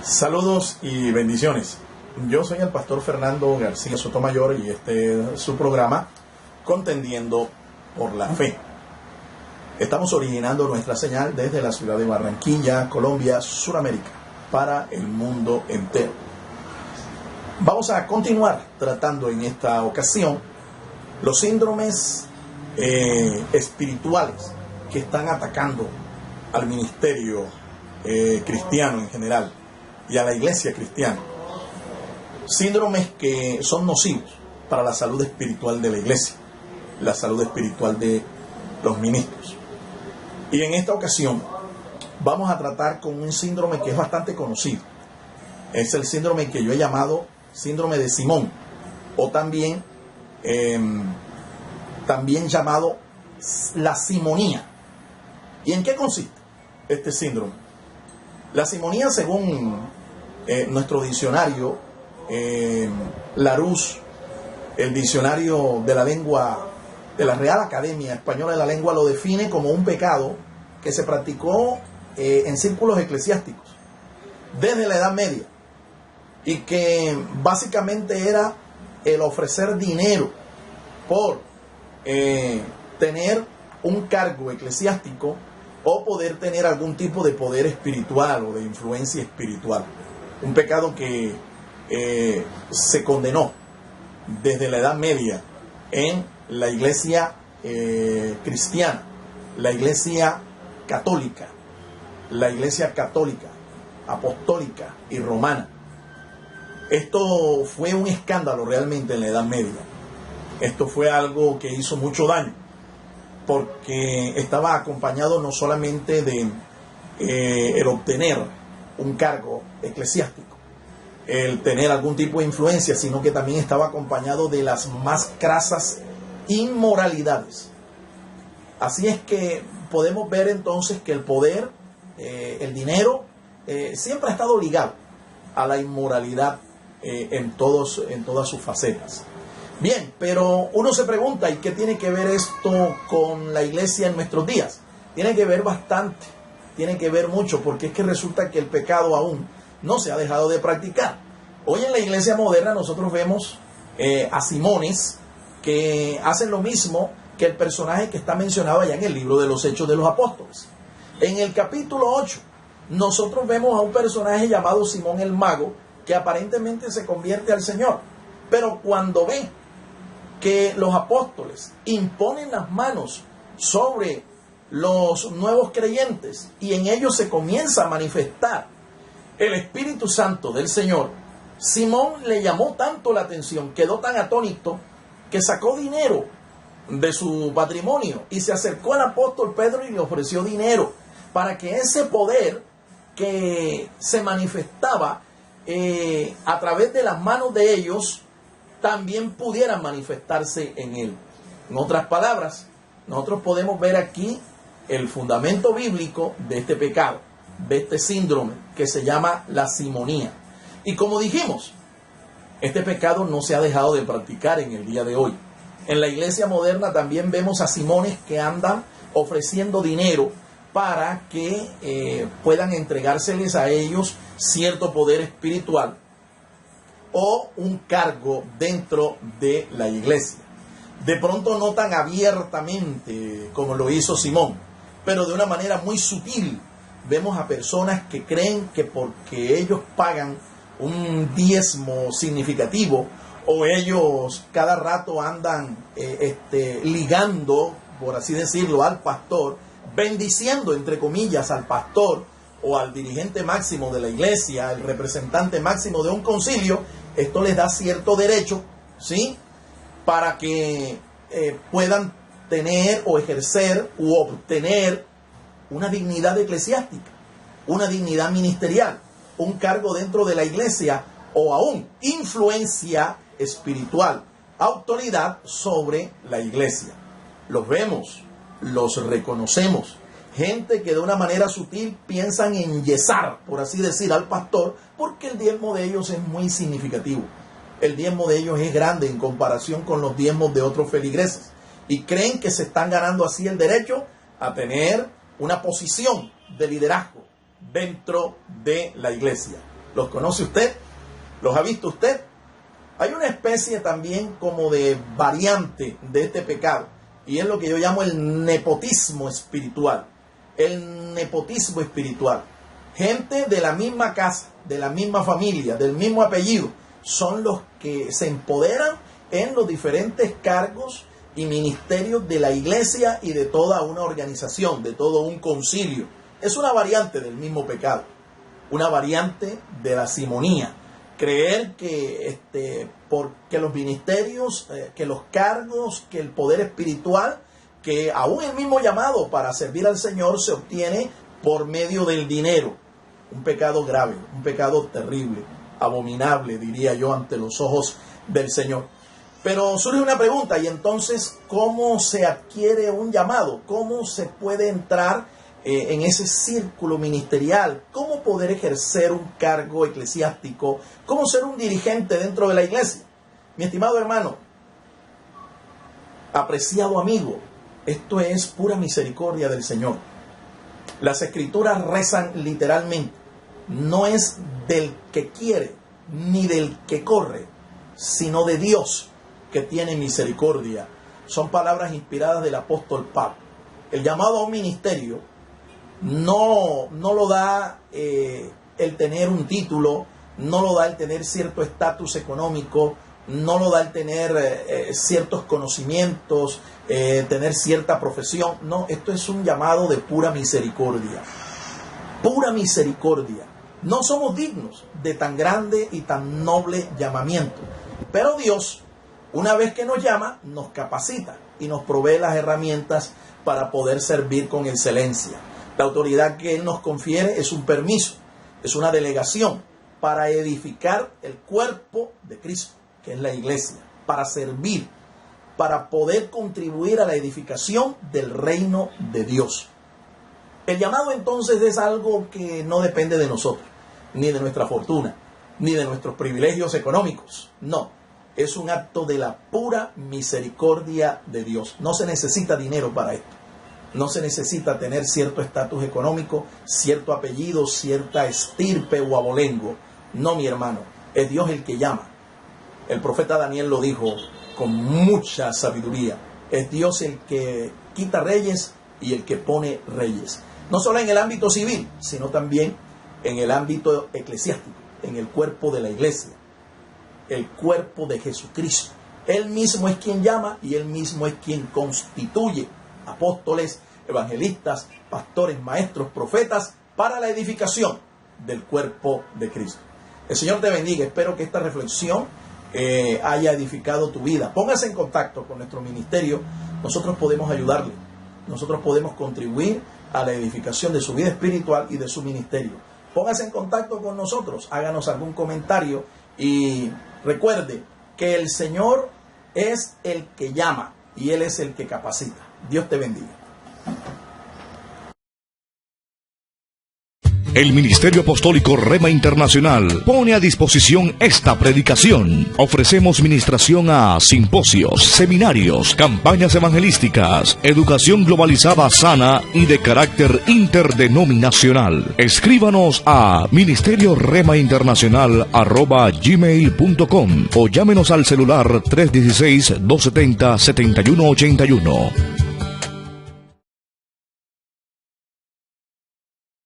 Saludos y bendiciones. Yo soy el pastor Fernando García Sotomayor y este es su programa Contendiendo por la Fe. Estamos originando nuestra señal desde la ciudad de Barranquilla, Colombia, Suramérica, para el mundo entero. Vamos a continuar tratando en esta ocasión los síndromes espirituales que están atacando al ministerio cristiano en general y a la iglesia cristiana. Síndromes que son nocivos para la salud espiritual de la iglesia, la salud espiritual de los ministros. Y en esta ocasión vamos a tratar con un síndrome que es bastante conocido. Es el síndrome que yo he llamado síndrome de Simón, o también llamado la simonía. ¿Y en qué consiste este síndrome? La simonía, según nuestro diccionario, Larousse, el diccionario de la lengua de la Real Academia Española de la Lengua, lo define como un pecado que se practicó en círculos eclesiásticos desde la Edad Media, y que básicamente era el ofrecer dinero por tener un cargo eclesiástico o poder tener algún tipo de poder espiritual o de influencia espiritual. Un pecado que se condenó desde la Edad Media en la iglesia cristiana, la iglesia católica, apostólica y romana. Esto fue un escándalo realmente en la Edad Media. Esto fue algo que hizo mucho daño, porque estaba acompañado no solamente de el obtener un cargo eclesiástico, el tener algún tipo de influencia, sino que también estaba acompañado de las más crasas inmoralidades. Así es que podemos ver entonces que el poder, el dinero, siempre ha estado ligado a la inmoralidad en todas sus facetas. Bien, pero uno se pregunta, ¿y qué tiene que ver esto con la iglesia en nuestros días? Tiene que ver bastante, tiene que ver mucho, porque es que resulta que el pecado aún no se ha dejado de practicar. Hoy en la iglesia moderna nosotros vemos a simones que hacen lo mismo que el personaje que está mencionado allá en el libro de los Hechos de los Apóstoles. En el capítulo 8, nosotros vemos a un personaje llamado Simón el Mago, que aparentemente se convierte al Señor. Pero cuando ve que los apóstoles imponen las manos sobre los nuevos creyentes y en ellos se comienza a manifestar el Espíritu Santo del Señor, Simón le llamó tanto la atención, quedó tan atónito, que sacó dinero de su patrimonio y se acercó al apóstol Pedro y le ofreció dinero para que ese poder que se manifestaba a través de las manos de ellos también pudiera manifestarse en él. En otras palabras, nosotros podemos ver aquí el fundamento bíblico de este pecado, de este síndrome que se llama la simonía. Y como dijimos, este pecado no se ha dejado de practicar en el día de hoy. En la iglesia moderna también vemos a simones que andan ofreciendo dinero para que puedan entregárseles a ellos cierto poder espiritual o un cargo dentro de la iglesia. De pronto no tan abiertamente como lo hizo Simón, pero de una manera muy sutil. Vemos a personas que creen que porque ellos pagan un diezmo significativo o ellos cada rato andan ligando, por así decirlo, al pastor, bendiciendo entre comillas al pastor o al dirigente máximo de la iglesia, el representante máximo de un concilio, esto les da cierto derecho, ¿sí?, para que puedan tener o ejercer u obtener una dignidad eclesiástica, una dignidad ministerial, un cargo dentro de la iglesia o aún influencia espiritual, autoridad sobre la iglesia. Los vemos, los reconocemos. Gente que de una manera sutil piensan enyesar, por así decir, al pastor, porque el diezmo de ellos es muy significativo. El diezmo de ellos es grande en comparación con los diezmos de otros feligreses. Y creen que se están ganando así el derecho a tener una posición de liderazgo dentro de la iglesia. ¿Los conoce usted? ¿Los ha visto usted? Hay una especie también como de variante de este pecado, y es lo que yo llamo el nepotismo espiritual. El nepotismo espiritual. Gente de la misma casa, de la misma familia, del mismo apellido, son los que se empoderan en los diferentes cargos y ministerios de la iglesia y de toda una organización, de todo un concilio. Es una variante del mismo pecado, una variante de la simonía. Creer que porque los ministerios, que los cargos, que el poder espiritual, que aún el mismo llamado para servir al Señor se obtiene por medio del dinero. Un pecado grave, un pecado terrible, abominable, diría yo, ante los ojos del Señor. Pero surge una pregunta, y entonces, ¿cómo se adquiere un llamado? ¿Cómo se puede entrar en ese círculo ministerial? ¿Cómo poder ejercer un cargo eclesiástico? ¿Cómo ser un dirigente dentro de la iglesia? Mi estimado hermano, apreciado amigo, esto es pura misericordia del Señor. Las escrituras rezan literalmente: no es del que quiere ni del que corre, sino de Dios que tiene misericordia. Son palabras inspiradas del apóstol Pablo. El llamado a un ministerio no lo da el tener un título, no lo da el tener cierto estatus económico, no lo da el tener ciertos conocimientos, tener cierta profesión. No, esto es un llamado de pura misericordia. Pura misericordia. No somos dignos de tan grande y tan noble llamamiento, pero Dios, una vez que nos llama, nos capacita y nos provee las herramientas para poder servir con excelencia. La autoridad que Él nos confiere es un permiso, es una delegación para edificar el cuerpo de Cristo, que es la iglesia, para servir, para poder contribuir a la edificación del reino de Dios. El llamado entonces es algo que no depende de nosotros, ni de nuestra fortuna, ni de nuestros privilegios económicos. No, es un acto de la pura misericordia de Dios. No se necesita dinero para esto. No se necesita tener cierto estatus económico, cierto apellido, cierta estirpe o abolengo. No, mi hermano, es Dios el que llama. El profeta Daniel lo dijo con mucha sabiduría. Es Dios el que quita reyes y el que pone reyes. No solo en el ámbito civil, sino también en el ámbito eclesiástico, en el cuerpo de la iglesia, el cuerpo de Jesucristo. Él mismo es quien llama y Él mismo es quien constituye apóstoles, evangelistas, pastores, maestros, profetas, para la edificación del cuerpo de Cristo. El Señor te bendiga. Espero que esta reflexión haya edificado tu vida. Póngase en contacto con nuestro ministerio. Nosotros podemos ayudarle. Nosotros podemos contribuir a la edificación de su vida espiritual y de su ministerio. Póngase en contacto con nosotros. Háganos algún comentario y recuerde que el Señor es el que llama y Él es el que capacita. Dios te bendiga. El Ministerio Apostólico Rema Internacional pone a disposición esta predicación. Ofrecemos ministración a simposios, seminarios, campañas evangelísticas, educación globalizada sana y de carácter interdenominacional. Escríbanos a ministerioremainternacional@gmail.com o llámenos al celular 316-270-7181.